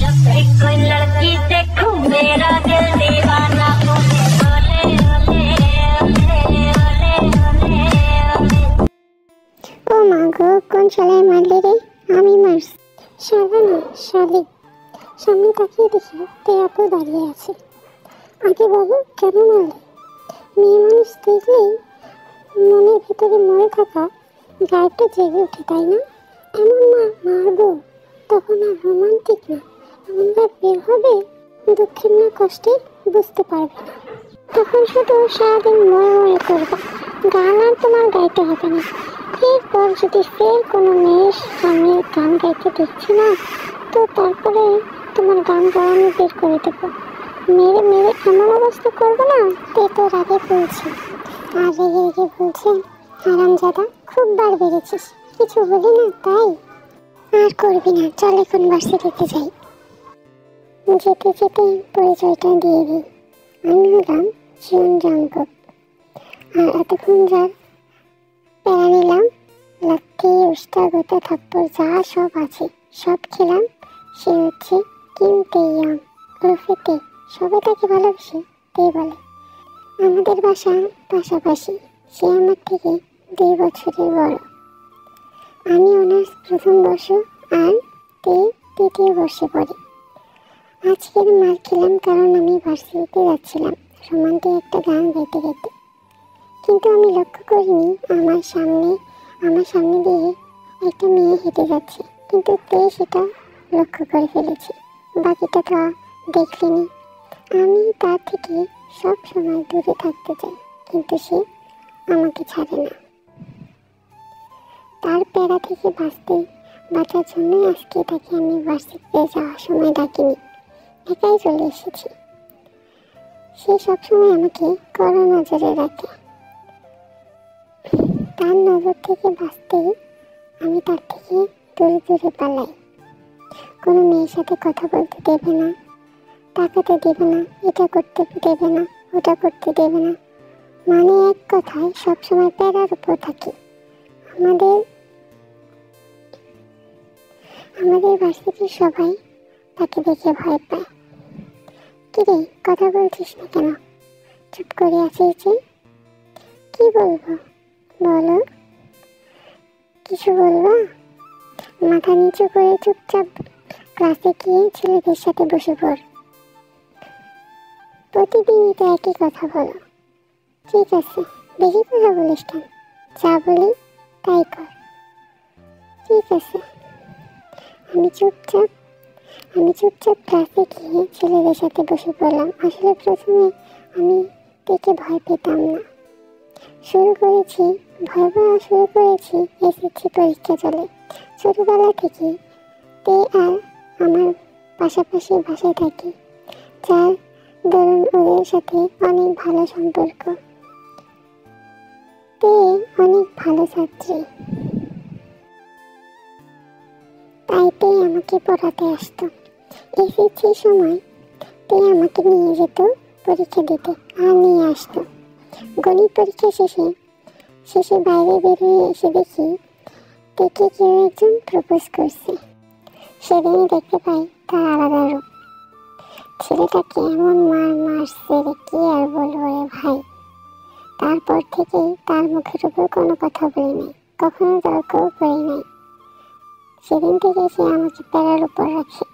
जब भी कोई लड़की देखूं मेरा दिल दीवाना बोले ओले ओले ओले ओले ओले। ও মা গো, কোন শালায় মারলি রে? আমি মারছি। শালা না, শালি। সামনে তাকিয়ে দেখি তে আপু দাঁড়িয়ে আছে। আগে বলো, কেন মারলি? মেয়ে মানুষ দেখলেই মনের ভিতরে মরে থাকা গায়েবটা জেগে ওঠে, তাই না? এমন মারবো তখন আর রোমান্টিক না, এমন ভাব বের হবে দুঃখের না কষ্টের বুঝতে পারবে না। তখন শুধু সারাদিন মরে মরে করবে, গান আর তোমার গাইতে হবে না। এরপর যদি ফের কোনো মেয়ের সামনে গান গাইতে দেখছি না, তো তারপরে তোমার গান গাওয়া আমি বের করে দেবো। মেরে মেরে এমন অবস্থা করবো না, তে তোর আগে বলছি। আর রেগে রেগে বলছে, হারামজাদা খুব বার বেড়েছিস, কিছু বলি না তাই? আর করবি না, চল এখন ভার্সিটিতে যাই। যেতে যেতে পরিচয়টা দিয়ে দিই, আমি হলাম জিয়ন জাংকুক। আর এতক্ষণ যার প্যারা নিলাম, লাথি উস্তা গোতা থাপ্পড় যা সব আছে সব খেলাম, সে হচ্ছে কিম তেইয়ং ওরফে তে। সবাই তাকে ভালোবাসে তে বলে। আমাদের বাসা পাশাপাশি, সে আমার থেকে 2 বছরের বড়। আমি অনার্স প্রথম বর্ষ আর তে 3য় বর্ষে পড়ি। আজকের মার খেলাম কারণ আমি ভার্সিটিতে যাচ্ছিলাম রোমান্টিক একটা গান গাইতে গাইতে, কিন্তু আমি লক্ষ্য করিনি আমার সামনে দিয়ে একটা মেয়ে হেঁটে যাচ্ছে, কিন্তু তে সেটা লক্ষ্য করে ফেলেছে। বাকিটা তো দেখলেনি। আমি তার থেকে সব সময় দূরে থাকতে চাই, কিন্তু সে আমাকে ছাড়ে না। তার প্যারা থেকে বাঁচার জন্যই আজকে তাকে আমি ভার্সিটিতে যাওয়ার সময় ডাকিনি, একাই চলে এসেছি। সে সবসময় আমাকে কড়া নজরে রাখে। তার নজর থেকে বাঁচতে আমি তার থেকে দূরে দূরে পালাই। কোনো মেয়ের সাথে কথা বলতে দেবে না, তাকাতে দেবে না, এটা করতে দেবে না, ওটা করতে দেবে না, মানে এক কথায় সবসময় প্যারার উপর থাকি। আমাদের ভার্সিটির সবাই তাকে দেখে ভয় পায়। কিরে, কথা বলছিস না কেন? চুপ করে আছিস যে? কি বলবো বলো? কিছু বলবো? মাথা নিচু করে চুপচাপ ক্লাসে গিয়ে ছেলেদের সাথে বসে পড়। প্রতিদিনই তো একই কথা বলো। ঠিক আছে, বেশি কথা বলিস কেন? যা বলি তাই কর। ঠিক আছে। আমি চুপচাপ ক্লাসে গিয়ে ছেলেদের সাথে বসে পড়লাম। আসলে প্রথমে আমি দেখে ভয় পেতাম না। ভয় পাওয়া শুরু করেছি এসএসসি পরীক্ষা চলে। ছোটবেলা থেকে তে আর আমার পাশাপাশি বাসায় থাকি, যার দরুন ওদের সাথে অনেক ভালো সম্পর্ক। তে অনেক ভালো ছাত্রী, তাই তে আমাকে পড়াতে আসতো। এসএসসির সময় তে আমাকে নিয়ে যেত পরীক্ষা দিতে আর নিয়ে আসতো। গণিত পরীক্ষা শেষে বাইরে বেরিয়ে এসে দেখি তেকে কেউ একজন প্রপোজ করছে। সেদিনই দেখতে পাই তার আলাদা রূপ। ছেলেটাকে এমন মারছে রে, কি আর বলবো রে ভাই। তারপর থেকে তার মুখের উপর কোনো কথা বলি নাই, কখনো তর্কও করি নাই। সেদিন থেকে সে আমাকে প্যারার উপর রাখে।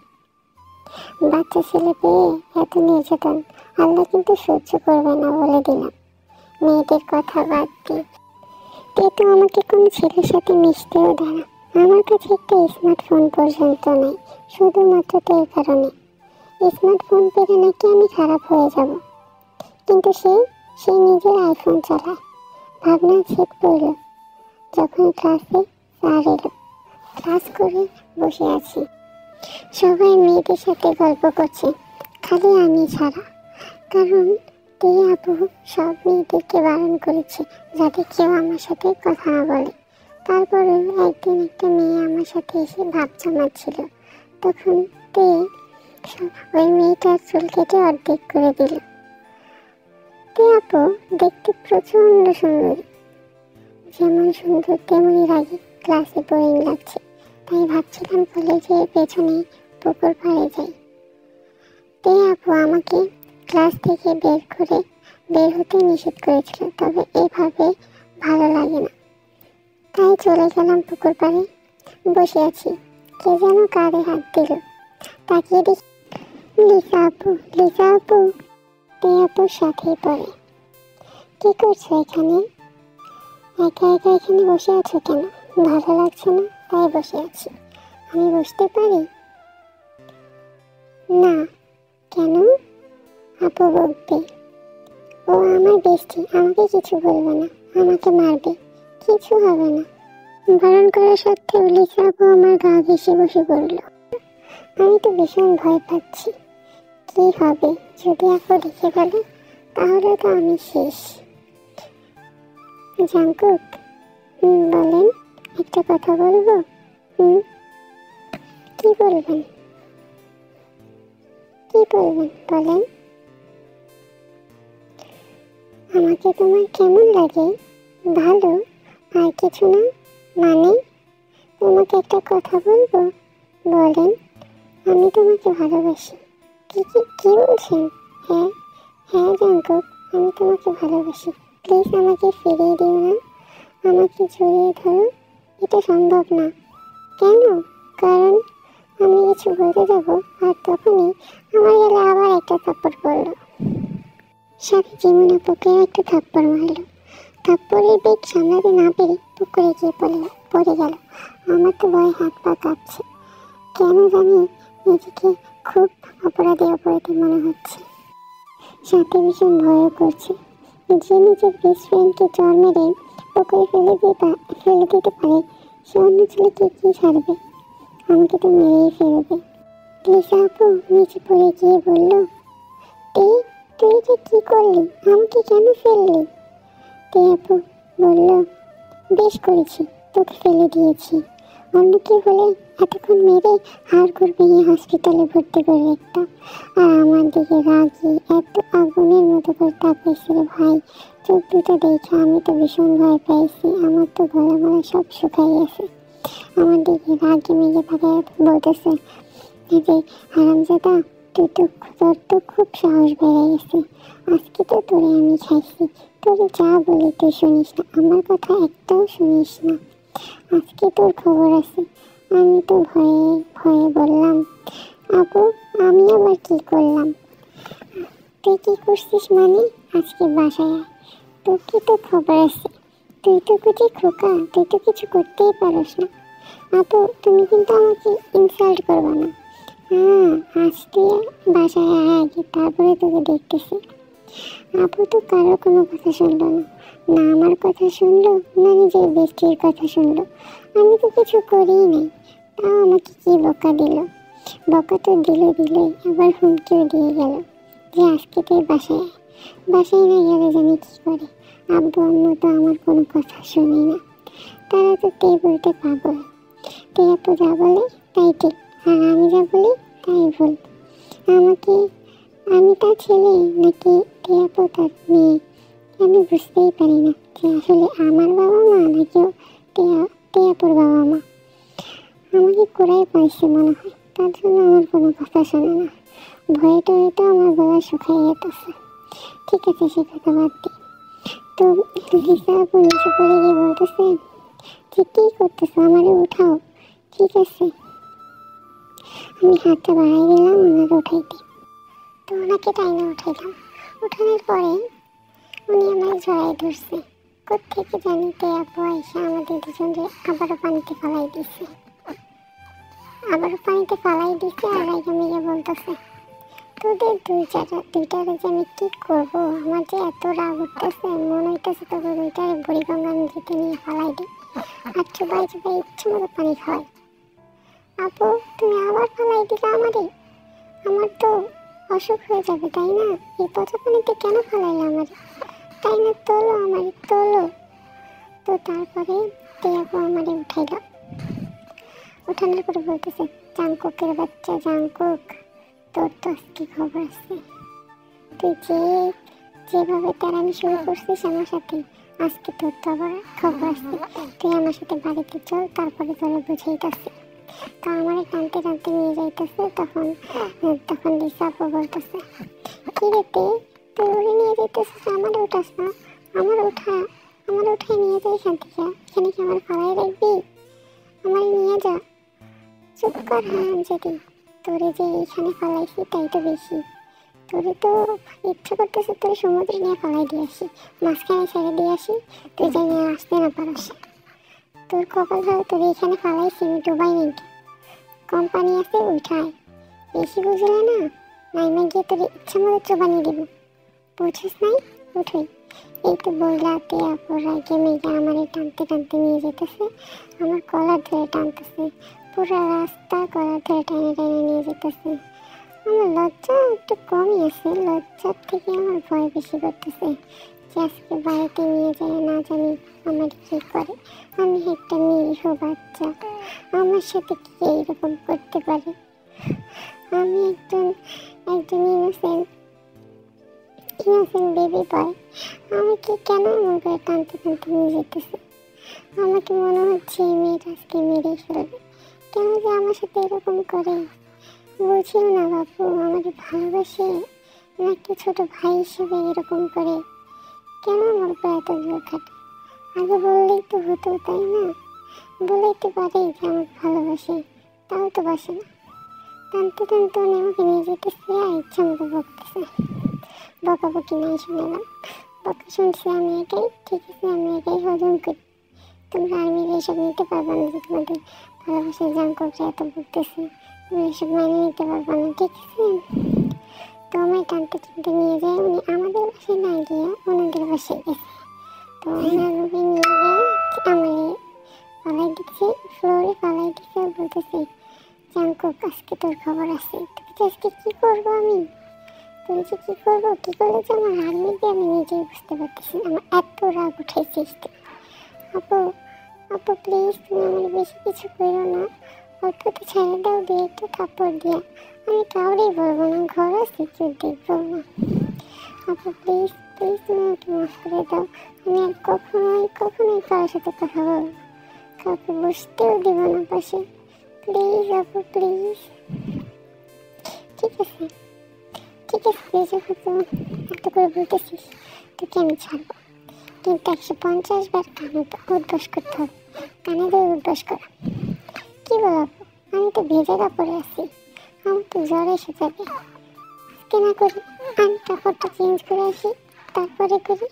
বাচ্চা ছেলে পেয়ে এত নির্যাতন আল্লাহ কিন্তু সহ্য করবে না বলে দিলাম। মেয়েদের কথা বাদ দিই, তে তো আমাকে কোনো ছেলের সাথে মিশতেও দেয় না। আমার কাছে একটা স্মার্টফোন পর্যন্ত নেই, শুধুমাত্র এই কারণে। স্মার্টফোন পেলে নাকি আমি খারাপ হয়ে যাব, কিন্তু সে নিজের আইফোন চালায়। ভাবনা ছেদ পড়ল যখন ক্লাসে স্যার এলো। ক্লাস করে বসে আছি, সবাই মেয়েদের সাথে গল্প করছে, খালি আমি ছাড়া। কারণ তে আপু সব মেয়েদেরকে বারণ করেছে যাতে কেউ আমার সাথে কথা না বলে। তারপরে একদিন একটা মেয়ে আমার সাথে এসে ভাব জমাচ্ছিল, তখন তে ওই মেয়েটার চুল কেটে অর্ধেক করে দিল। তে আপু দেখতে প্রচন্ড সুন্দরী, যেমন সুন্দর তেমনই রাগী। ক্লাসে বোরিং লাগছে, তাই ভাবছিলাম কলেজের পেছনে পুকুর পাড়ে যাই, তে আপু আমাকে ক্লাস থেকে বের হতে নিষেধ করেছিল, তবে এভাবে ভালো লাগে না, তাই চলে গেলাম পুকুর পাড়ে। বসে আছি, কে যেন কাঁধে হাত দিল, তাকিয়ে দেখি লিসা আপু। লিসা আপু তে আপুর সাথেই পড়ে। কি করছো এখানে? একা একা এখানে বসে আছো কেন? ভালো লাগছে না তাই বসে আছি। আমি বসতে পারি? না। কেন? আপু বকবে। ও আমার বেস্টি, আমাকে কিছু বলবে না, আমাকে মারবে। কিছু হবে না। বারণ করা সত্ত্বেও লিসা আপু আমার গা ঘেঁষে বসে পড়ল। আমি তো ভীষণ ভয় পাচ্ছি। কি হবে যদি আপু দেখে ফেলে? তাহলে তো আমি শেষ। জাঙ্কুক, বলেন, একটা কথা বলবো। কি বলবেন? কি বলবেন বলেন। আমাকে তোমার কেমন লাগে? ভালো, আর কিছু না? মানে তোমাকে একটা কথা বলবো। বলেন। আমি তোমাকে ভালোবাসি। কি কি কি বলছেন? হ্যাঁ হ্যাঁ জাঙ্কুক, আমি তোমাকে ভালোবাসি। প্লিজ আমাকে ফিরিয়ে দিও না, আমাকে জড়িয়ে ধরো। এটা সম্ভব না। কেন? কারণ আমি কিছু বলতে যাব, আর তখনই আমার গেলে আবার একটা থাপ্পড় পড়লো। সাথে জীবন আপুকেও একটা থাপ্পড় মারলো। থাপ্পড়ের বেগ সামলাতে না পেরে পুকুরে গিয়ে পড়ে গেল। আমার তো ভয়ে হাত পা কাঁপছে। কেন জানি নিজেকে খুব অপরাধী মনে হচ্ছে, সাথে ভীষণ ভয়ও করছে। যে নিজের বেস্ট ফ্রেন্ডকে চর মেরে পুকুরে ফেলে দিতে পারে, সে অন্য ছেলেকে কি ছাড়বে? আমাকে তো মেরেই ফেলবে। লিসা আপু নিচে পড়ে গিয়ে বলল, তুই যে কি করলি? আমাকে কেন ফেললি? তে আপু বলল, বেশ করেছি, তোকে ফেলে দিয়েছি। অন্য কেউ হলে এতক্ষণ মেরে হাড়গোড় ভেঙে হসপিটালে ভর্তি করে রাখতাম। আর আমার দিকে রাগি এত আগুনের মতো করে তাকাইছিল ভাই। চোখ দুটো দেখে আমি তো ভীষণ ভয় পাইছি। আমার তো গলা গলা সব শুকাই গেছে। আমার দিকে রাগি মেঘে তাকায় বলতেছে, যে হারামজাদা, তোর তো খুব সাহস বেড়ে গেছে। আজকে তো তোরে আমি খাইছি। তোরে যা বলি তুই শুনিস না, আমার কথা একটাও শুনিস না। আজকে তোর খবর আছে। আমি তো ভয়ে ভয়ে বললাম, আপু আমি আবার কি করলাম? তুই কি করছিস মানে? আজকে বাসায় আয়, তোর কি তো খবর আছে। তুই তো কুচি খোকা, তুই তো কিছু করতেই পারস না। আপু তুমি কিন্তু আমাকে ইনসাল্ট করবা না। হ্যাঁ, আজ তুই বাসায় আয় আগে, তারপরে তোকে দেখতেছি। আপু তো কারো কোনো কথা শুনলো না, না আমার কথা শুনলো, না নিজের বেস্টির কথা শুনলো। আমি তো কিছু করিই নাই, তাও আমাকে কি বকা দিল। বকা তো দিলই, আবার হুমকিও দিয়ে গেল যে আজকে তুই বাসায় না গেলে জানি কি করে। আব্বু আম্মু তো আমার কোনো কথা শুনি না, তারা তো তে বলতে পাগল। তে আপু যা বলে তাই ঠিক, আর আমি যা বলি তাই ভুল। আমি তার ছেলে নাকি তে আপু তার মেয়ে, আমি বুঝতেই পারি না যে আসলে আমার বাবা মা নাকি তে আপুর বাবা মা। আমাকে কোরাই পাইছে মনে হয়, তার জন্য আমার কোনো কথা শোনে না। ভয়ে টয়ে তো আমার গলা শুকাই যেতেছে। ঠিক আছে, সে কথা বাদ দিই। তো লিসা আপু নিচে পড়ে গিয়ে বলতেছে, যে কী করতেছো, আমারে উঠাও। ঠিক আছে, আমি হাতটা বাড়াই দিলাম ওনাকে উঠাইতে। তো ওনাকে টাইনে উঠাইলাম। উঠানোর পরে উনি আমার জড়াই ধরছে। কোত্থেকে জানি তে আপু আইসা আমাদের দুজনকে আবারও পানিতে ফালাই দিচ্ছে। আর রাইগা মেয়ে বলতেছে, তোদের দুইটারে যে আমি কি করবো? আমার যে এত রাগ উঠতেছে, মনে হইতেছে তোদের দুইটারে বুড়িগঙ্গা নদীতে নিয়ে ফালাই দিই, আর চুবাই ইচ্ছে মতো পানি খাওয়াই। আপু তুমি আবার ফালাই দিলে আমারে, আমার তো অসুখ হয়ে যাবে তাই না? এই পচা পানিতে কেন ফালাইলে আমারে, তাই না? তোলো আমারে, তোলো। তো তারপরে তে আপু আমারে উঠাইল। উঠানোর পরে বলতেছে, জাঙ্কুকের বাচ্চা জাঙ্কুক, তোর তো আজকে খবর আছে। তুই যেভাবে তেরামি শুরু করছিস আমার সাথে, আজকে তোর তো আবার খবর আছে। তুই আমার সাথে বাড়িতে চল, তারপরে তোরা বুঝাইতেছি। তো আমার টানতে টানতে নিয়ে যাইতেছে। তখন তখন লিসা আপু বলতেছে, কি রে তুই ওরে নিয়ে যাইতেছিস, আমার উঠাস না, আমার উঠায় নিয়ে যাই এখান থেকে, এখানে কি আমার ফালাই রাখবি, আমার নিয়ে যা। চুপ কর হারামজাদি, তোরে যে এখানে ফালাইছি তাই তো বেশি, তোরে তো ইচ্ছা করতেছে তোর সমুদ্রে নিয়ে ফালাই দিয়ে আসি, মাঝখানে ছেড়ে দিয়ে আসি, তুই যেন আসতে না পারস। তোর কপাল ভালো, তোর এখানে ফালাইছি আমি ডুবাই নেই, কোম্পানি আছে উঠায়, বেশি বুঝলে না নাইমা গিয়ে তোর ইচ্ছা মতো চোবানি দিব, বুঝছিস নাই, উঠোই। এই তো বইলাতে আপুরা মেঘে আমার টানতে টানতে নিয়ে যেতেছে, আমার কলার ধরে টানতেছে, পুরো রাস্তা কলার ধরে টেনে টেনে নিয়ে যেতেছে। আমার লজ্জা একটু কমই আছে, লজ্জার থেকে আমার ভয় বেশি করতেছে যে আজকে বাড়িতে নিয়ে যায় না জানি আমার কি করে, আমি একটা নিরীহ বাচ্চা, আমার সাথে কি এইরকম করতে পারে, আমি একজন ইনোসেন্ট বেবি বয়, আমাকে কেন এমন করে টানতে টানতে নিয়ে যেতেছে। আমাকে মনে হচ্ছে এই মেয়েটা আজকে মেরেই ফেলবে, কেন যে আমার সাথে এরকম করে বুঝিও না বাপু, আমাকে ভালোবাসে নাকি ছোট ভাই হিসেবে এরকম করে, কেন আমার উপর এত জোর খাটে। আগে বললেই তো হতো, তাই না, বলেই তো পারে যে আমাকে ভালোবাসে, তাও তো বাসে না। টানতে টানতে উনি আমাকে নিয়ে যেতেছে আর ইচ্ছা মতো বকতেছে, বকাবকি নাই শুনলাম, বকা শুনছি আমি একাই, ঠিক আছে আমি একাই হজম করি, তোমরা আর্মিরা এসব নিতে পারবে না যে তোমাদের ভালোবাসার জাঙ্ককরা এত বলতেছে, তুমি এসব মেনে নিতে পারবে না, ঠিক আছে। তো আমায় টানতে টানতে নিয়ে যায় উনি আমাদের বাসায় না গিয়ে ওনাদের বাসায় গেছে। তো ওনার রুমে নিয়ে গিয়ে আমার পালাই দিচ্ছে, ফ্লোরে পালাই দিচ্ছে, বলতেছে জাঙ্কক আজকে তোর খবর আছে, তুই আজকে কী করবো আমি, তুই যে কী করবো, কী করলে যে আমার হার মেঘে আমি নিজেই বুঝতে পারতেছি, আমার এত রাগ উঠাইছিস তুই। আপু আপু প্লিজ তুমি আমার বেশি কিছু করো না, অল্পতে ছেড়ে দাও, দিয়ে একটু থাপ্পড় দিয়া, আমি কাউরেই বলবো না, ঘরও সিকিউর দেখবো না। আপু প্লিজ প্লিজ তুমি আমাকে মাফ করে দাও, আমি আর কখনোই কারোর সাথে কথা বলবো, কাউকে বসতেও দিব না পাশে, প্লিজ আপু প্লিজ। ঠিক আছে ঠিক আছে, তুই যখন এত করে বলতেছিস তোকে আমি ছাড়বো, কিন্তু 150 বার কানে উদ্বাস করতে হবে, কানে ধরে উদ্বাস করা। কি বল আপু, আমি তো ভেজে কাপড়ে আছি, আমার তো জ্বর এসে যাবে, আজকে না করি, আমি কাপড়টা চেঞ্জ করে আসি তারপরে করি।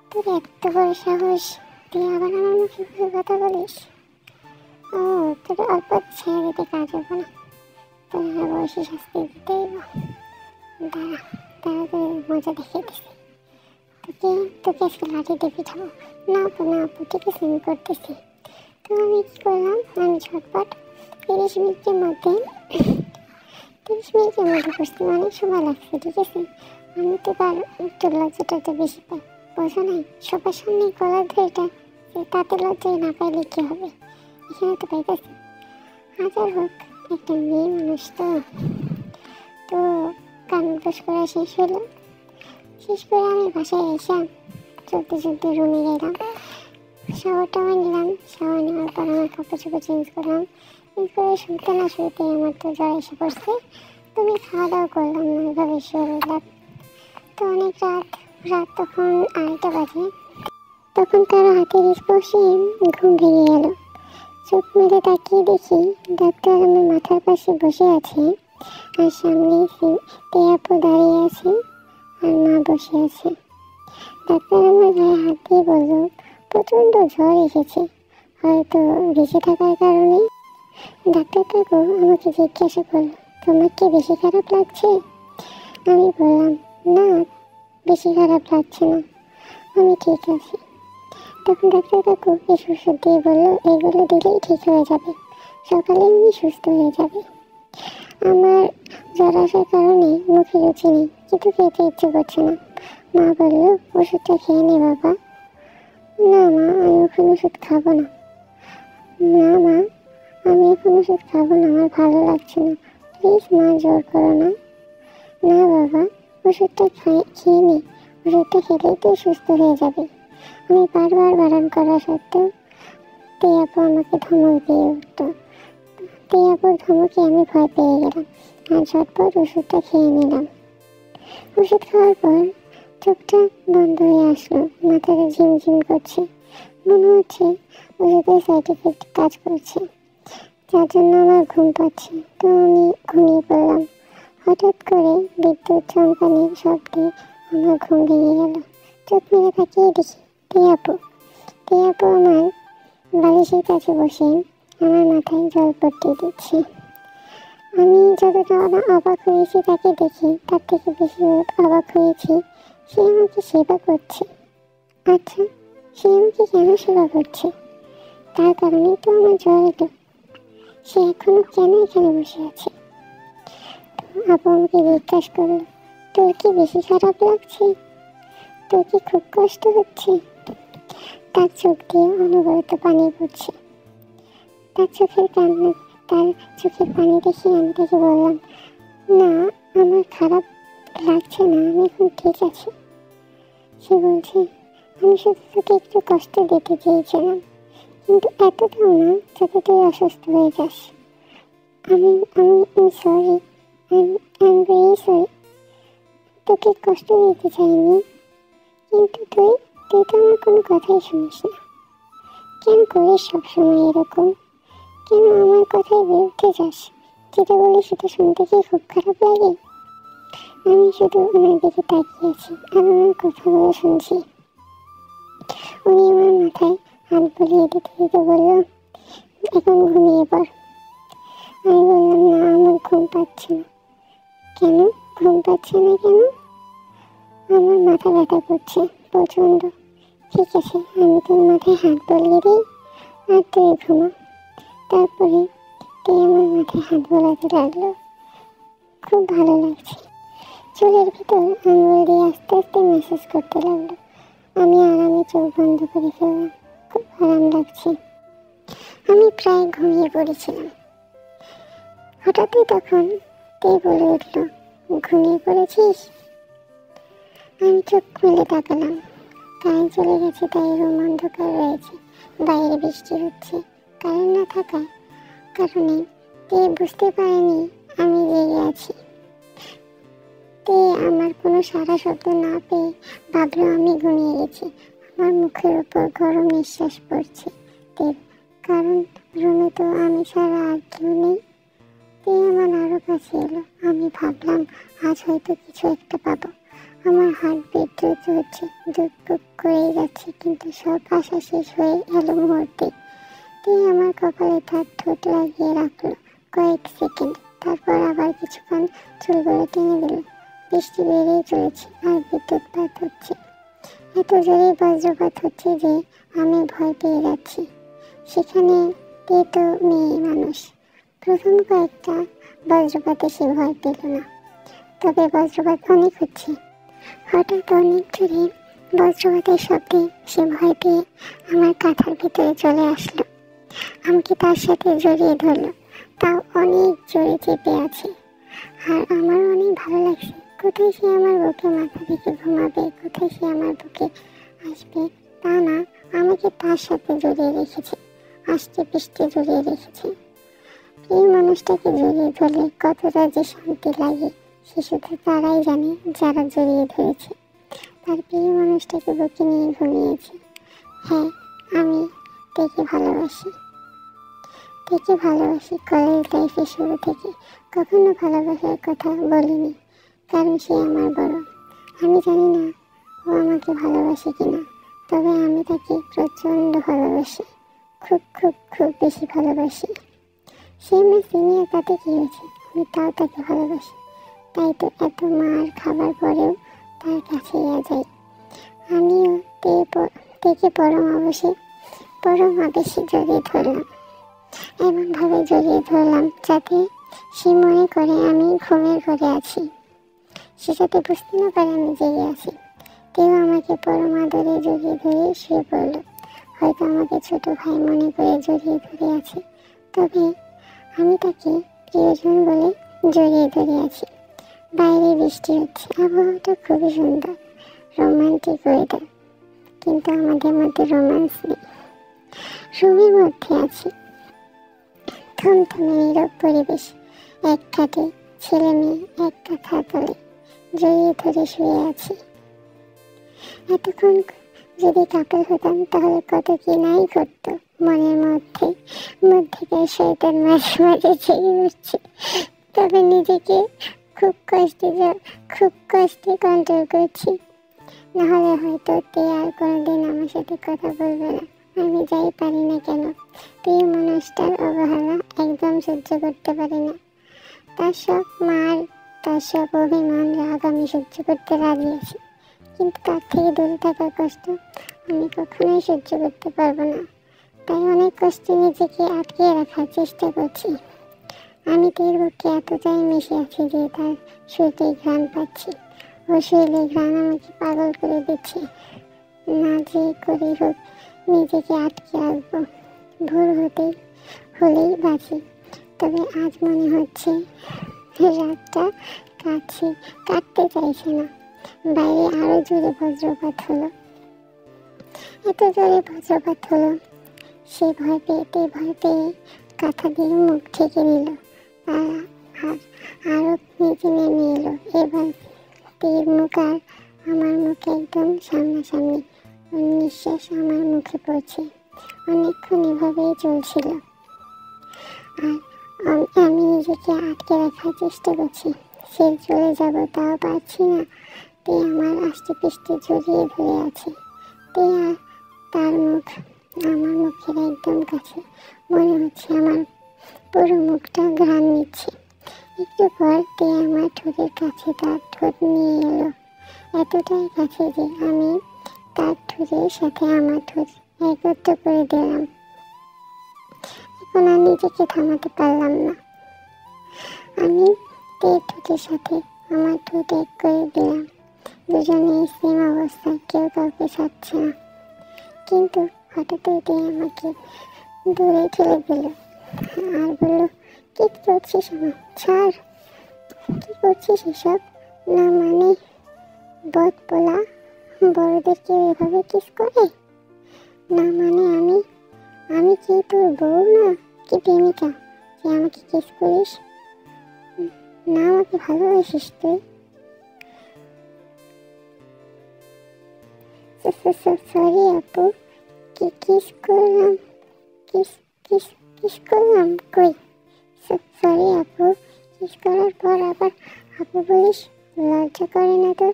তোর এত বড় সাহস, তুই আবার আমার মুখে কিছু কথা বলিস। ও তোর অল্প ছেড়ে দিতে কাজ হবে না, তোর বয়সী শাস্তি দিতেই দাঁড়া দাঁড়া, তোর মজা দেখিয়ে দিছি, তোকে আজকে লাঠি দিয়ে পিঠাবো। না আপু ঠিক আছে আমি করতেছি। তো আমি কী করলাম, আমি ঝটপট 30 মিনিটের মধ্যে করছি, অনেক সময় লাগছে, ঠিক আছে। আমি তো তার একটু লজ্জাটা তো বেশি পাই, বোঝো নাই, সবার সামনে গলার ধরেটা তাতে লজ্জায় না পাইলে কী হবে, এখানে তো পাইতেছি। হাজার হোক একটা মেয়ে মানুষ, তো কান দোষ করা শেষ হলো, শেষ করে আমি বাসায় এসে চলতে রুমে গেলাম, শাওয়ারটা নিলাম, শাওয়ার নেওয়ার পর আমার কাপড় চোপড় চেঞ্জ করলাম, চেঞ্জ করে শুনতে না শুনতে আমার তো জ্বর এসে পড়ছে, তুমি খাওয়া দাওয়া করলাম না, ওইভাবে শুয়ে রইলাম। তো অনেক রাত তখন 2:30 বাজে, তখন কারো হাতের স্পর্শে ঘুম ভেঙে গেল, চোখ মেলে তাকিয়ে দেখি ডাক্তার আমার মাথার পাশে বসে আছে, আর সামনে আপু দাঁড়িয়ে আছে আর মা বসে আছে। ডাক্তার আমার গায়ে হাত দিয়ে বলল প্রচণ্ড জ্বর এসেছে, হয়তো বেঁচে থাকার কারণে। ডাক্তার কাকু আমাকে জিজ্ঞাসা করলো, তোমার কি বেশি খারাপ লাগছে? আমি বললাম না, বেশি খারাপ লাগছে না, আমি ঠিক আছি। তখন ডাক্তার কাকু এই ওষুধ দিয়ে বললো এগুলো দিলেই ঠিক হয়ে যাবে, সকালে উনি সুস্থ হয়ে যাবে। আমার জ্বর আসার কারণে মুখে রুচি নেই, কিন্তু খেতে ইচ্ছে করছে না। মা বললো ওষুধটা খেয়ে নে বাবা। না মা, আমি এখন ওষুধ খাবো না। না মা, আমি এখন ওষুধ খাবো না, আমার ভালো লাগছে না, প্লিজ মা জোর করো না। না বাবা, ওষুধটা খেয়ে নে, ওষুধটা খেলেই তুই সুস্থ হয়ে যাবে। আমি বারবার বারণ করা সত্ত্বেও আপু আমাকে ধমক দিয়ে উঠতো, আপুর ধমকে আমি ভয় পেয়ে গেলাম আর ঝটপট ওষুধটা খেয়ে নিলাম। ওষুধ খাওয়ার পর চোখটা বন্ধ হয়ে আসলো, মাথাটা ঝিমঝিম করছে, মনে হচ্ছে ওষুধের সাইড এফেক্ট কাজ করছে, যার জন্য আমার ঘুম পাচ্ছে। তো আমি ঘুমিয়ে পড়লাম। হঠাৎ করে বিদ্যুৎ চমকানির শব্দে আমার ঘুম ভেঙে গেল। চোখ মেরে তাকিয়ে দেখি তে আপু আমার বালিশের কাছে বসে আমার মাথায় জলপট্টি দিচ্ছে। আমি যতটা অবাক হয়েছি তাকে দেখে, তার থেকে বেশি অবাক হয়েছি সে আমাকে সেবা করছে। আচ্ছা, সে আমাকে কেন সেবা করছে? তার কারণেই তো আমার জ্বর এলো। সে এখনো কেন এখানে বসে আছে? আপু আমাকে জিজ্ঞাসা করলো, তোর কি বেশি খারাপ লাগছে? তোর কি খুব কষ্ট হচ্ছে? তার চোখ দিয়ে অনবরত পানি পড়ছে। তার চোখের পানি দেখে আমি তাকে বললাম, না, আমার খারাপ লাগছে না, আমি এখন ঠিক আছি। সে বলছে, আমি শুধু তোকে একটু কষ্ট দিতে চেয়েছিলাম, কিন্তু এতটাও না যাতে তুই অসুস্থ হয়ে যাস। আমি sorry, I am very sorry. তোকে কষ্ট দিতে চাইনি, কিন্তু তুই তো আমার কোনো কথাই শুনিস না। কেন করিস সবসময় এরকম? কেন আমার কথার বিরুদ্ধে যাস? যেটা বলি সেটা শুনতে কি খুব খারাপ লাগে? আমি শুধু ওনার দিকে তাকিয়েছি আর ওনার কথাগুলো শুনছি। উনি আমার মাথায় হাত বুলিয়ে দিতে দিতে বলল, এখন ঘুমিয়ে পড়। আমি বললাম, না, আমার ঘুম পাচ্ছে না। কেন ঘুম পাচ্ছে না কেন? আমার মাথা ব্যথা করছে প্রচন্ড। ঠিক আছে, আমি তোর মাথায় হাত বুলিয়ে দিই আর তুই ঘুমা। তারপরে আমার মাথায় হাত বোলাতে লাগলো। খুব ভালো লাগছে। চুলের ভিতর আঙুল দিয়ে আস্তে আস্তে ম্যাসাজ করতে লাগলো। আমি আরামে চোখ বন্ধ করে ফেললাম। খুব আরাম লাগছে। আমি প্রায় ঘুমিয়ে পড়েছিলাম। হঠাৎই তখন বলে উঠল, ঘুমিয়ে পড়েছিস? আমি চোখ খুলে তাকালাম। কারেন্ট চলে গেছে, তাই রুম অন্ধকার রয়েছে। বাইরে বৃষ্টি হচ্ছে। কারেন্ট না থাকার কারণে বুঝতে পারেনি আমি জেগে আছি। আমার কোনো সারা শব্দ না পেয়ে ভাবলো আমি ঘুমিয়ে গেছি। আমার মুখের উপর গরম নিঃশ্বাস পড়ছে কারণ রুমে তো আমি ছাড়া আর কেউ নেই। আমার আরো কাছে এলো। আমি ভাবলাম আজ হয়তো কিছু একটা পাবো। আমার হার্টবিট দ্রুত হচ্ছে, ধুকপুক করেই যাচ্ছে, কিন্তু সব আশা শেষ হয়ে এলো মুহূর্তে। আমার কপালে তার ঠোঁট লাগিয়ে রাখলো কয়েক সেকেন্ড, তারপর আবার কিছুক্ষণ চুলগুলো টেনে দিল। বৃষ্টি বেড়েই চলেছে আর বিদ্যুৎপাত হচ্ছে। এত জোরে বজ্রপাত হচ্ছে যে আমি ভয় পেয়ে যাচ্ছি। সেখানে তো মেয়ে মানুষ। প্রথম কয়েকটা বজ্রপাতে সে ভয় পেল না, তবে বজ্রপাত অনেক হচ্ছে। হঠাৎ অনেক জোরে বজ্রপাতের শব্দে সে ভয় পেয়ে আমার কাঁথার ভিতরে চলে আসলো। আমাকে তার সাথে জড়িয়ে ধরলো, তাও অনেক জোরে চেপে আছে। আর আমার অনেক ভালো লাগছে। কোথায় সে আমার বুকে মাথা থেকে ঘুমাবে, কোথায় সে আমার বুকে আসবে তা না, আমাকে তার সাথে জড়িয়ে রেখেছে, আষ্টে পৃষ্ঠে জড়িয়ে রেখেছে। এই মানুষটাকে জড়িয়ে ধরলে কতটা যে শান্তি লাগে সে শুধু তারাই জানে যারা জড়িয়ে ধরেছে। তার প্রিয় মানুষটাকে বুকে নিয়ে ঘুমিয়েছে। হ্যাঁ, আমি ভালোবাসি। কলেজ লাইফের শুরু থেকে কখনো ভালোবাসার কথা বলিনি, কারণ সে আমার বড়। আমি জানি না ও আমাকে ভালোবাসে কিনা, তবে আমি তাকে প্রচণ্ড ভালোবাসি। খুব খুব খুব বেশি ভালোবাসি। সে আমার সিনিয়র, তাতে কি হয়েছে, আমি তাও তাকে ভালোবাসি। তাই তো এত মার খাবার পরেও তার কাছে যাই। আমিও থেকে পরম আবেশে জড়িয়ে ধরলাম। এমনভাবে জড়িয়ে ধরলাম যাতে সে মনে করে আমি ঘুমের ঘরে আছি। সে যাতে বুঝতে না পারে আমি জেগে আছি। আমাকে পরম আদরে জড়িয়ে ধরে শুয়ে পড়ল। হয়তো আমাকে ছোট ভাই মনে করে জড়িয়ে ধরে আছে, তবে আমি তাকে প্রিয়জন বলে জড়িয়ে ধরে আছি। বাইরে বৃষ্টি হচ্ছে, আবহাওয়াটা খুবই সুন্দর, রোমান্টিক ওয়েদার, কিন্তু আমাদের মধ্যে রোম্যান্স নেই। রুমের মধ্যে আছি, থমথমে নীরব পরিবেশ। এক খাটে ছেলে মেয়ে এক কাঁথা তলে জড়িয়ে ধরে শুয়ে আছে। এতক্ষণ যদি কাপল হতাম তাহলে কত কি নাই ঘটতো মনের মধ্যেকার শয়তান মাঝে মাঝে জেগে উঠছে। তবে নিজেকে খুব কষ্টে কন্ট্রোল করছি, নাহলে হয়তো তে আর কোনোদিন আমার সাথে কথা বলবে না। আমি যাই পারি না কেন, প্রিয় মানুষটার অবহেলা একদম সহ্য করতে পারি না। তার সব মার, তার সব অভিমান, রাগ আমি সহ্য করতে রাজি আছি, কিন্তু তার থেকে দূরে থাকার কষ্ট আমি কখনোই সহ্য করতে পারবো না। তাই অনেক কষ্টে নিজেকে আটকে রাখার চেষ্টা করছি। আমি তের বুকে এতটাই মিশে আছি যে তার শুরুতেই ঘ্রাণ পাচ্ছি। ও শরীরে ঘ্রাণ আমাকে পাগল করে দিচ্ছে। না যে করে হোক নিজেকে আটকে রাখবো। ভোর হলেই বাঁচি। তবে আজ মনে হচ্ছে রাতটা কাটতে চাইছে না। বাইরে আরো জোরে বজ্রপাত হলো। এত জোরে বজ্রপাত হলো, সে ভয় পেয়ে কাঁথা দিয়ে মুখ ঢেকে নিল। আর আরো নিচে নেমে এলো। এবার তীর মুখ আর আমার মুখে একদম সামনাসামনি। ওর নিঃশ্বাস আমার মুখে পড়ছে। অনেকক্ষণ এভাবেই চলছিল। আর আমি নিজেকে আটকে রাখার চেষ্টা করছি। সে চলে যাব তাও পারছি না। তে আমার আষ্টে পৃষ্ঠে জড়িয়ে ধরে আছে। তে আর তার মুখ আমার মুখের একদম কাছে। মনে হচ্ছে আমার পুরো মুখটা ঘ্রাণ নিচ্ছে। একটু পর তে আমার ঠোঁটের কাছে তার ঠোঁট নিয়ে এলো। এতটাই কাছে যে আমি তার ঠোঁটের সাথে আমার ঠোঁট একত্র করে দিলাম। এখন আর নিজেকে থামাতে পারলাম না। আমি তের ঠোঁটের সাথে আমার ঠোঁট এক করে দিলাম। দুজনে সেম অবস্থায়, কেউ কাউকে ছাড়ছে না। কিন্তু হঠাৎই তে আমাকে দূরে ঠেলে দিল আর বলল, কি করছিস আমার? ছাড়। কি করছিস এসব? না মানে বদ বলা বড়দের কেউ এভাবে কিস করে? না মানে আমি কি তোর বউ না, কি প্রেমিকা যে আমাকে কিস করিস? না আমাকে ভালোবাসিস তুই? সরি আপু, কি কিস করলাম? কিস করলাম কই? সরি আপু, কিস করার পর আবার আপু বলিস? লজ্জা করে না তোর?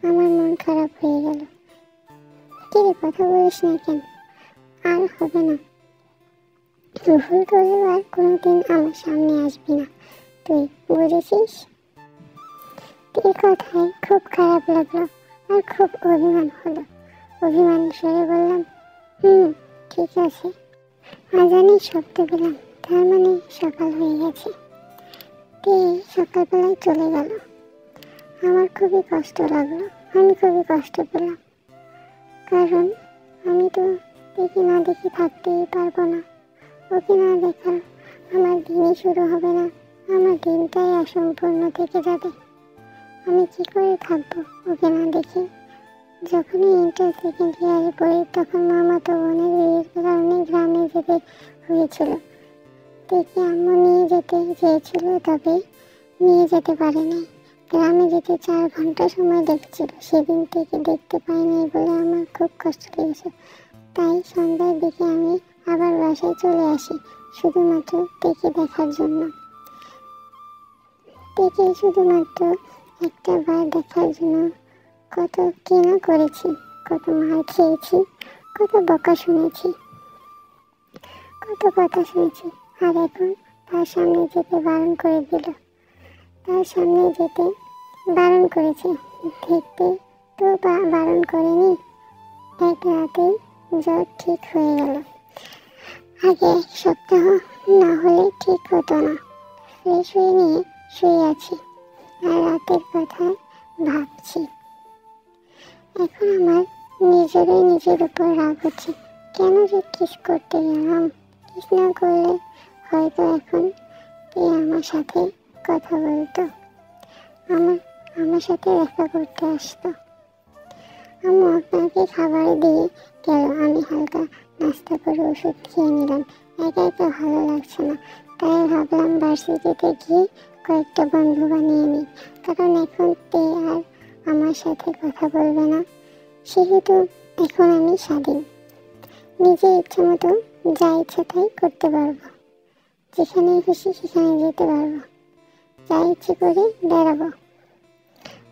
আমার মন খারাপ হয়ে গেল। কিরে কথা বলিস না কেন? আর হবে না। ভুল করলেও আর কোনোদিন আমার সামনে আসবি না তুই, বুঝেছিস? তোর কথায় খুব খারাপ লাগলো আর খুব অভিমান হলো। অভিমান স্বরে বললাম, ঠিক আছে। আজানের শব্দ পেলাম, তার মানে সকাল হয়ে গেছে। তে সকালবেলায় চলে গেল। আমার খুবই কষ্ট লাগলো, আমি খুবই কষ্ট পেলাম। কারণ আমি তো দেখে না দেখে থাকতেই পারবো না। ওকে না দেখার আমার দিনই শুরু হবে না। আমার দিনটাই অসম্পূর্ণ থেকে যাবে। আমি কি করে থাকবো ওকে না দেখে? যখনই ইন্টার সেকেন্ড ইয়ারে পড়ি তখন মামাতো বোনের বিয়ের কারণে গ্রামে যেতে হয়েছিল। দেখে আম্মু নিয়ে যেতে চেয়েছিল, তবে নিয়ে যেতে পারেনি। গ্রামে যেতে 4 ঘন্টা সময় লেগেছিল। সেদিন থেকে দেখতে পাইনি বলে আমার খুব কষ্ট লেগেছে। তাই সন্ধ্যার দিকে আমি আবার বাসায় চলে আসি, শুধুমাত্র তেকে দেখার জন্য। তেকে শুধুমাত্র একটা বার দেখার জন্য কত কি না করেছি, কত মার খেয়েছি, কত বকা শুনেছি, কত কথা শুনেছি। আর এখন তার সামনে যেতে বারণ করে দিল। তার সামনে যেতে বারণ করেছে, দেখতে তো বারণ করেনি। এক রাতেই জ্বর ঠিক হয়ে গেল। আগে 1 সপ্তাহ না হলে ঠিক হতো না। ফ্রেশ হয়ে নিয়ে শুয়ে আছি আর রাতের কথা ভাবছি। এখন আমার নিজের উপর রাগ হচ্ছে। কেন যে কিস করতে গেলাম? কিস না করলে হয়তো এখন কে আমার সাথে কথা বলতো, আমার সাথে দেখা করতে আসতো। আম্মু আপনাকে খাবার দিয়ে গেল। আমি হালকা নাস্তা করে ওষুধ খেয়ে নিলাম। একা একা ভালো লাগছে না, তাই ভাবলাম ভার্সিটিতে গিয়ে কয়েকটা বন্ধু বানিয়ে নিই, কারণ এখন তে আর আমার সাথে কথা বলবে না, সেহেতু এখন আমি স্বাধীন। নিজে ইচ্ছে মতো যা ইচ্ছা তাই করতে পারবো, যেখানে খুশি সেখানে যেতে পারবো, যা ইচ্ছে করে বেড়াবো।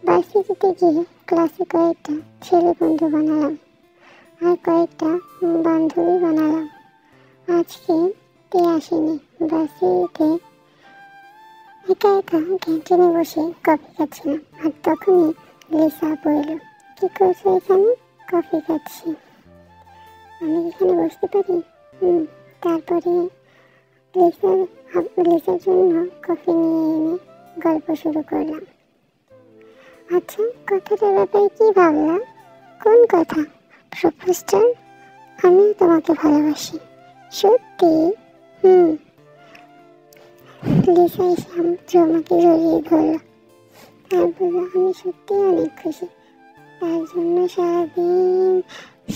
ভার্সিটিতে গিয়ে ক্লাসে কয়েকটা ছেলে বন্ধু বানালাম আর কয়েকটা বান্ধবী বানালাম। আজকে তে আসেনি। ভার্সিটিতে একা একা ক্যান্টিনে বসে কফি খাচ্ছিলাম, আর তখনই লিসা বলল, কি করছো এখানে? কফি খাচ্ছি। আমি এখানে বসতে পারি? তারপরে লিসার জন্য কফি নিয়ে এনে গল্প শুরু করলাম। আচ্ছা, কথাটার ব্যাপারে কি ভাবলা? কোন কথা? প্রপোজটার? আমি তোমাকে ভালোবাসি। সত্যি? লিসা এসে আমাকে জড়িয়ে ধরল আর বলল, আমি সত্যি অনেক খুশি। তার জন্য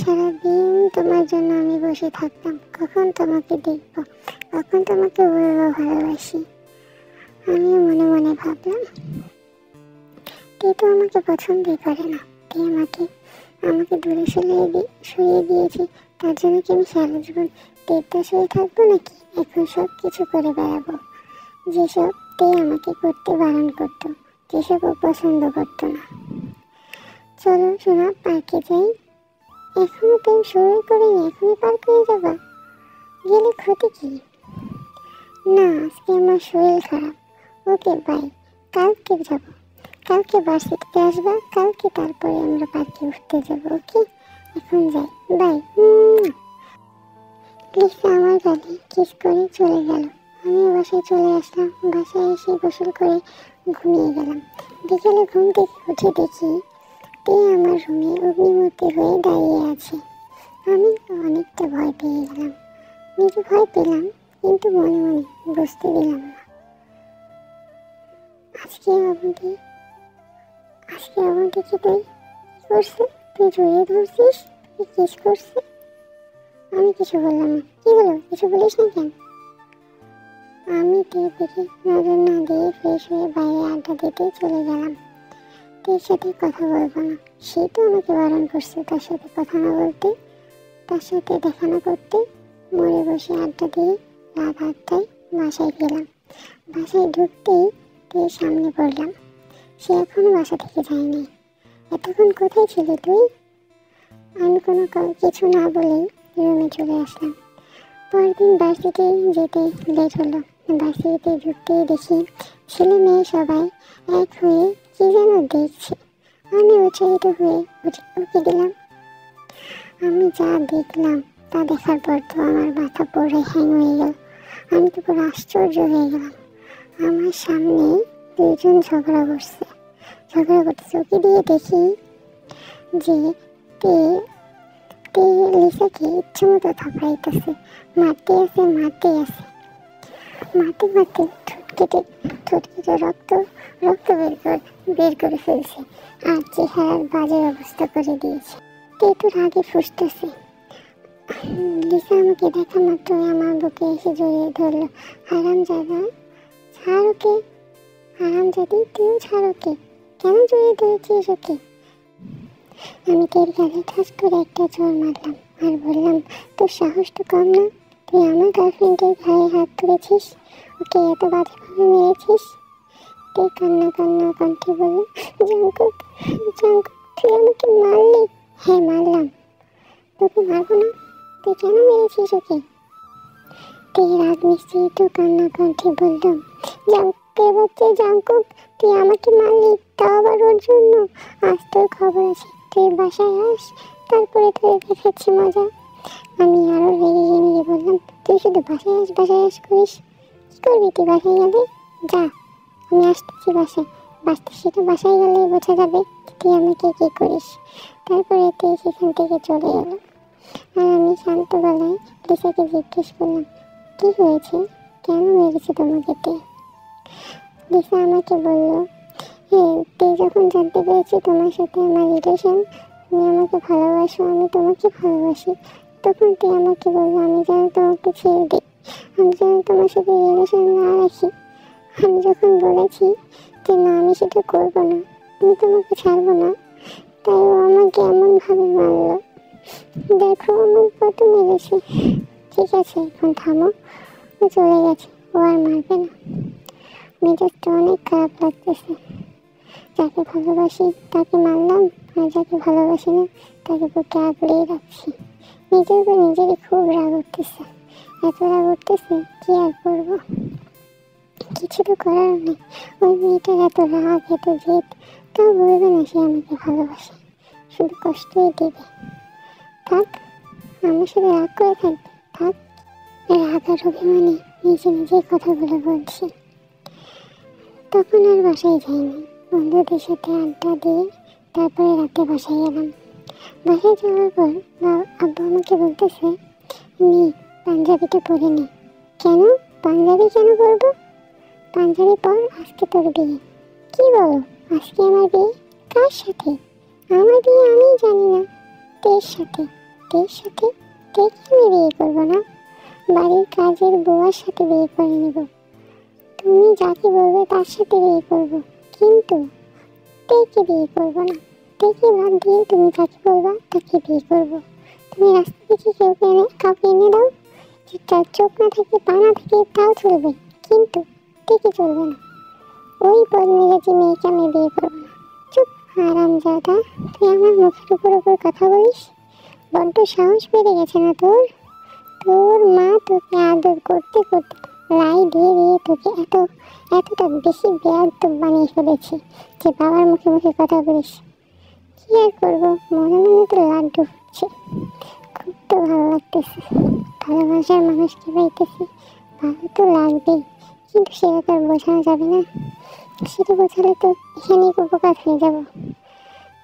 সারাদিন তোমার জন্য আমি বসে থাকতাম, কখন তোমাকে দেখবো, কখন তোমাকে বলবো ভালোবাসি। আমিও মনে মনে ভাবলাম, তে তো আমাকে পছন্দই করে না। তে আমাকে দূরে সরিয়ে দিয়েছে, তার জন্য কি আমি সারা জীবন তের সরে থাকবো নাকি? এখন সব কিছু করে বেড়াবো, যেসব তে আমাকে করতে বারণ করতো, যেসব ও পছন্দ করতো না। চলো শোনা, পার্কে যাই। এখনো প্রেম শুরু করিনি, এখনই পার্ক হয়ে যাবা? গেলে ক্ষতি কি? না, আজকে আমার শরীর খারাপ। ওকে বাই, কালকে যাবো। কালকে ভার্সিটিতে আসবা, কালকে তারপরে আমরা পার্কে উঠতে যাবো। ওকে, এখন যাই, বাই। লিসা আমার গালে কিস করে চলে গেল। আমিও বাসায় চলে আসলাম। বাসায় এসে গোসল করে ঘুমিয়ে গেলাম। বিকেলে ঘুম থেকে উঠে দেখি তে আমার রুমে অগ্নিমূর্তি হয়ে দাঁড়িয়ে আছে। আমি অনেকটা ভয় পেয়ে গেলাম। নিজে ভয় পেলাম, কিন্তু মনে মনে বুঝতে দিলাম না। আজকে অবন্তীকে তুই করছে? তুই জড়িয়ে ধরছিস? তুই কিস করছে? আমি কিছু বললাম না। কি হলো, কিছু বলিস না কেন? আমি তের দিকে নজর না দিয়ে ফ্রেশ হয়ে বাইরে আড্ডা দিতে চলে গেলাম। তের সাথে কথা বলবো না, সে তো আমাকে বারণ করছে তার সাথে কথা না বলতে, তার সাথে দেখা না করতে। মোড়ে বসে আড্ডা দিয়ে রাত 8টায় বাসায় গেলাম। বাসায় ঢুকতেই তের সামনে পড়লাম। সে এখনো বাসা থেকে যায়নি। এতক্ষণ কোথায় ছিলি তুই? আমি কোনো কিছু না বলেই রুমে চলে আসলাম। পরের দিন ভার্সিটি যেতে লেট হলো। ভার্সিটিতে ঢুকতেই দেখি ছেলে মেয়ে সবাই এক হয়ে কি যেন দেখছে। আমি উৎসাহিত হয়ে উঠে দিলাম। আমি যা দেখলাম তা দেখার পর তো আমার মাথা পুরো হ্যাং হয়ে গেল। আমি তো পুরো আশ্চর্য হয়ে গেলাম। আমার সামনে দুইজন ঝগড়া করতেছে। চোখে দিয়ে দেখি যে তে লিসাকে ইচ্ছে মতো থাপড়াইতেছে, মারতে আছে। মারতে ঠোঁট কেটে রক্ত বের করে ফেলছে, আর চেহারার বাজে অবস্থা করে দিয়েছে। তে তো রাগে ফুঁসতেছে। লিসা আমাকে দেখা মাত্রই আমার বুকে এসে জড়িয়ে ধরলো। হারামজাদা, ছাড় ওকে। হারামজাদি, তুইও ছাড় ওকে। কেন জড়িয়ে ধরেছিস ওকে? আমি তের গালে ঠাস করে একটা চড় মারলাম আর বললাম, তোর সাহস তো কম না? তুই আমার গার্লফ্রেন্ডের গায়ে হাত তুলেছিস, ওকে এত বাজেভাবে মেরেছিস। তে কান্না কণ্ঠে বলল, জাঙ্কুক, তুই আমাকে মারলি? হ্যাঁ মারলাম। তোকে মারবো না? তুই কেন মেরেছিস ওকে? তে রাগ মিশ্রিত কান্না কণ্ঠে বলল, জাঙ্কুকের বাচ্চা জাঙ্কুক, তুই আমাকে মারলি, তাও আবার ওর জন্য। আজ তোর খবর আছে, তুই বাসায় আস, তারপরে তুই দেখাচ্ছি মজা। আমি আরো রেগে বললাম, তুই শুধু বাসায় আস করিস। কি করবি তুই বাসায় গেলে? যা, আমি আসতেছি বাসায়। সেটা বাসায় গেলে বোঝা যাবে তুই আমাকে কি করিস। তারপরে তুই সেখান থেকে চলে গেল। আর আমি শান্ত গলায় লিসাকে জিজ্ঞেস করলাম, কি হয়েছে, কেন মেরেছে তোমাকে তে? লিসা আমাকে বলল, তুই যখন জানতে পেরেছি তোমার সাথে আমার রিলেশন, তুমি আমাকে ভালোবাসো, আমি তোমাকে ভালোবাসি, তখন তুই আমাকে বললো আমি যেন তোমাকে ছেড়ে দিই। আমি যেন তোমার সাথে রিলেশন না রাখি। আমি যখন বলেছি যে না আমি সেটা করবো না, আমি তোমাকে ছাড়বো না, তাই ও আমাকে এমন ভাবে মারলো। দেখো আমার কত মেরেছে। ঠিক আছে এখন থামো, ও চলে গেছে, ও আর মারবে না। মেজাজটা অনেক খারাপ লাগতেছে। যাকে ভালোবাসি তাকে মারলাম, আর যাকে ভালোবাসি না তাকে বুকে আগলেই রাখছি। নিজের উপর নিজেরই খুব রাগ উঠতেছে, এত রাগ উঠতেছে কি আর করবো, কিছু তো করার নেই। ওই মেয়েটার এত রাগ এত জেদ, তাও বলবে না সে আমাকে ভালোবাসে, শুধু কষ্টই দেবে। থাক, আমার সাথে রাগ করে থাকবে, থাক। রাগ আর অভিমানে নিজে নিজেই কথাগুলো বলছি। তখন আর বাসায় যাইনি, বন্ধুদের সাথে আড্ডা দিয়ে তারপরে রাতে বাসায় গেলাম। বাসায় যাওয়ার পর আব্বু আমাকে বলতেছে, মেয়ে পাঞ্জাবিটা পরে নে। কেন পাঞ্জাবি কেন পরবো? পাঞ্জাবি পর, আজকে তোর বিয়ে। কি বলো, আজকে আমার বিয়ে? কার সাথে? আমার বিয়ে আমি জানি না। তের সাথে। তের সাথে? তেকে আমি বিয়ে করবো না, বাড়ির কাজের বউয়ার সাথে বিয়ে করে নেব। তুমি যাকে বলবে তার সাথে বিয়ে করবো, কিন্তু তেকে বিয়ে করবো না। তেকে বাদ দিয়ে তুমি যাকে বলবা তাকে বিয়ে করবো। তুমি রাস্তা থেকে কাউকে এনে দাও, তার চোখ না থাকে পা না থাকে তাও চলবে, কিন্তু তেকে চলবে না। ওই বদমেজাজি মেয়েকে আমি বিয়ে করবো না। চুপ হারামজাদা, তুই আমার মুখের উপর কথা বলিস? বড্ড সাহস বেড়ে গেছে না তোর? তোর মা তোকে আদর করতে করতে লাই দিয়ে দিয়ে তোকে এতটা বেশি বেয়াদব বানিয়ে ফেলেছে যে বাবার মুখে মুখে কথা বলিস। কি আর করবো, মনে মনে তো লাড্ডু ফুটছে। খুব তো ভালো লাগতেছে, ভালোবাসার মানুষকে পাইতেছি, ভালো তো লাগবেই, কিন্তু সেটা তো আর বোঝানো যাবে না। সেটা বোঝালে তো এখানেই উপকার হয়ে যাব।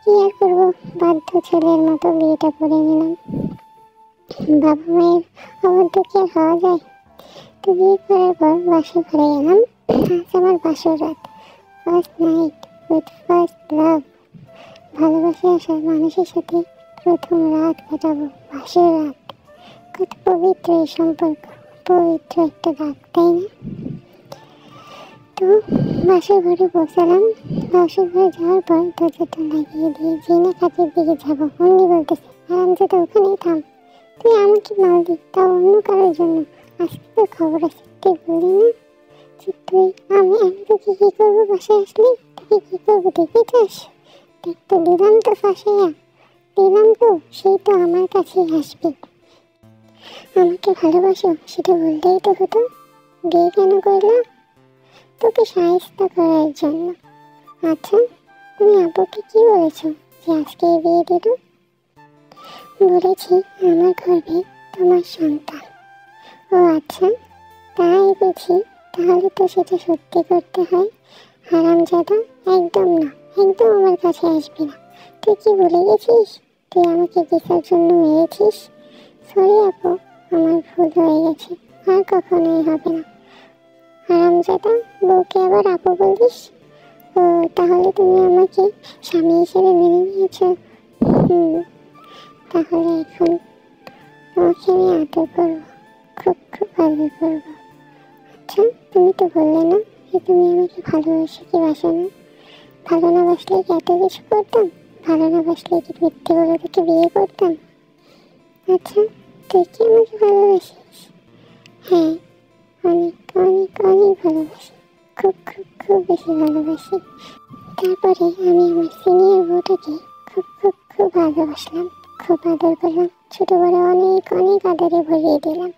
কি আর করবো, বাধ্য ছেলের মতো বিয়েটা করে নিলাম। বাবা মায়ের অবাধ্য কি আর হওয়া যায়? তো বিয়ে করার পর বাসর ঘরে গেলাম। আজ আমার বাসর রাত, first night with first love. ভালোবাসে আসা মানুষের সাথে প্রথম রাত কাটাবো, বাসর রাত। কত পবিত্র এই সম্পর্ক, পবিত্র একটা রাত, তাই না? তো বাসর ঘরে পৌঁছালাম। বাসর ঘরে যাওয়ার পর দরজাটা লাগিয়ে দিয়ে জিনা কাজের দিকে যাবো, অমনি বলতেছে, আরামজাদা ওখানেই থাম, তুই আমাকে মারলি, তাও অন্য কারোর জন্য। আজকে তো খবর আছে, তুই বললি না যে তুই আমি তোকে কি করবো, বাসায় আসলে তোকে কি করবো দেখতে চাস? দেখ তো, দিলাম তো ফাঁসাইয়া, দিলাম তো, সেই তো আমার কাছেই আসবে। আমাকে ভালোবাসো সেটা বললেই তো হতো, বিয়ে কেন করলা? তোকে সাহায্য করার জন্য। আচ্ছা, তুমি আব্বুকে কি বলেছো যে আজকে বিয়ে দিল? বলেছি আমার গর্ভে তোমার সন্তান। ও আচ্ছা, তাই বুঝি, তাহলে তো সেটা সত্যি করতে হয়। হারামজাদা, একদম না, একদম আমার কাছে আসবি না। তুই কি ভুলে গেছিস তুই আমাকে কিসের জন্য মেরেছিস? সরি আপু, আমার ভুল হয়ে গেছে, আর কখনোই হবে না। হারামজাদা, বউকে আবার আপু বলিস? ও, তাহলে তুমি আমাকে স্বামী হিসেবে মেনে নিয়েছো? তাহলে এখন তোমাকে আমি আদর করবো, খুব খুব আদর করবো। আচ্ছা, তুমি তো বললে না যে তুমি আমাকে ভালোবাসো কি বাসো না? ভালো না বাসলে কি এত কিছু করতাম? ভালো না বাসলে কি মিথ্যে বলে তোকে বিয়ে করতাম? আচ্ছা, তুই কি আমাকে ভালোবাসিস? হ্যাঁ, অনেক অনেক অনেক ভালোবাসি, খুব খুব খুব বেশি ভালোবাসি। তারপরে আমি আমার সিনিয়র বউটাকে খুব খুব খুব ভালোবাসলাম, খুব আদর করলাম, ছোট বড় অনেক অনেক আদরে ভরিয়ে দিলাম।